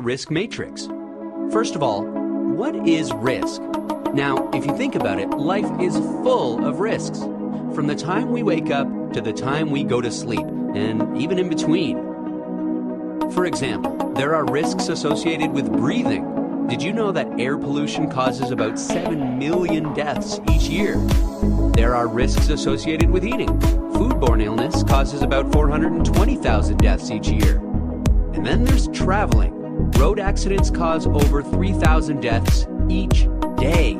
risk matrix. First of all, what is risk? Now, if you think about it, life is full of risks. From the time we wake up to the time we go to sleep, and even in between. For example, there are risks associated with breathing. Did you know that air pollution causes about 7 million deaths each year? There are risks associated with eating. Foodborne illness causes about 420,000 deaths each year. And then there's traveling. Road accidents cause over 3,000 deaths each day.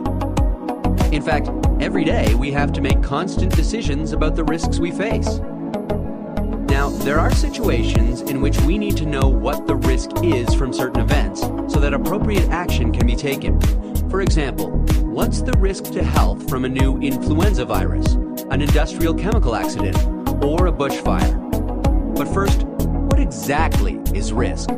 In fact, every day we have to make constant decisions about the risks we face. Now, there are situations in which we need to know what the risk is from certain events so that appropriate action can be taken. For example, what's the risk to health from a new influenza virus, an industrial chemical accident, or a bushfire? But first, what exactly is risk?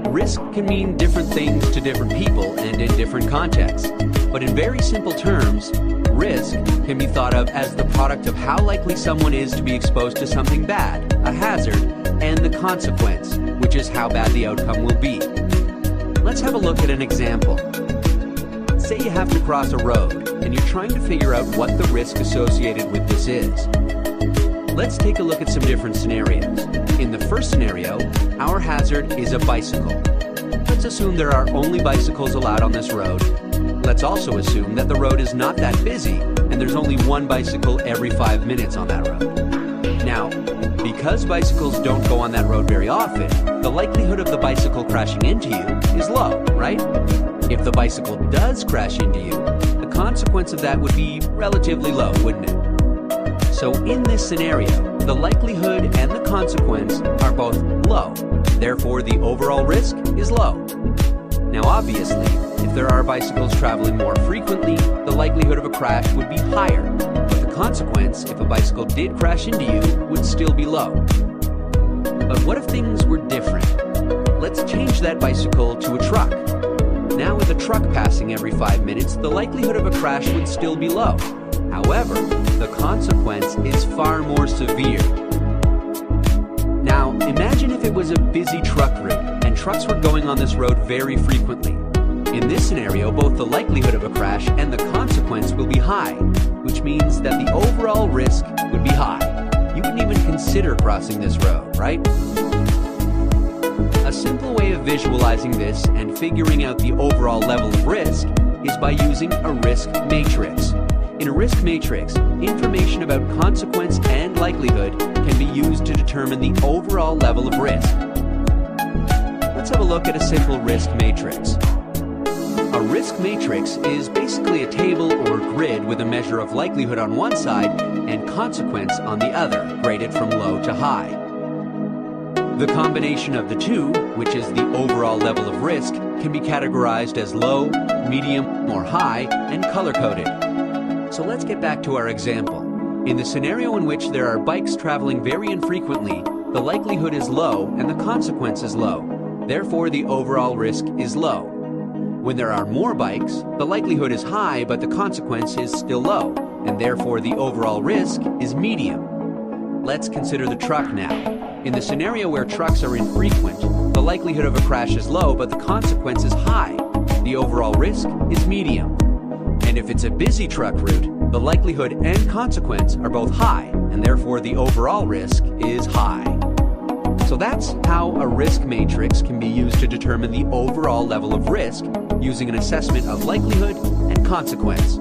Risk can mean different things to different people and in different contexts. But in very simple terms, risk can be thought of as the product of how likely someone is to be exposed to something bad, a hazard, and the consequence, which is how bad the outcome will be. Let's have a look at an example. Say you have to cross a road, and you're trying to figure out what the risk associated with this is. Let's take a look at some different scenarios. In the first scenario, our hazard is a bicycle. Let's assume there are only bicycles allowed on this road. Let's also assume that the road is not that busy and there's only one bicycle every 5 minutes on that road. Now, because bicycles don't go on that road very often, the likelihood of the bicycle crashing into you is low, right? If the bicycle does crash into you, the consequence of that would be relatively low, wouldn't it? So in this scenario, the likelihood and the consequence are both low. Therefore, the overall risk is low. Now, obviously, if there are bicycles traveling more frequently, the likelihood of a crash would be higher. But the consequence, if a bicycle did crash into you, would still be low. But what if things were different? Let's change that bicycle to a truck. Now, with a truck passing every 5 minutes, the likelihood of a crash would still be low. However, the consequence is far more severe. Now, imagine if it was a busy truck route and trucks were going on this road very frequently. In this scenario, both the likelihood of a crash and the consequence will be high, which means that the overall risk would be high. You wouldn't even consider crossing this road, right? A simple way of visualizing this and figuring out the overall level of risk is by using a risk matrix. In a risk matrix, information about consequence and likelihood can be used to determine the overall level of risk. Let's have a look at a simple risk matrix. A risk matrix is basically a table or grid with a measure of likelihood on one side and consequence on the other, graded from low to high. The combination of the two, which is the overall level of risk, can be categorized as low, medium, or high, and color-coded. So let's get back to our example. In the scenario in which there are bikes traveling very infrequently, the likelihood is low and the consequence is low. Therefore, the overall risk is low. When there are more bikes, the likelihood is high, but the consequence is still low, and therefore the overall risk is medium. Let's consider the truck now. In the scenario where trucks are infrequent, the likelihood of a crash is low, but the consequence is high. The overall risk is medium. And if it's a busy truck route, the likelihood and consequence are both high, and therefore the overall risk is high. So that's how a risk matrix can be used to determine the overall level of risk using an assessment of likelihood and consequence.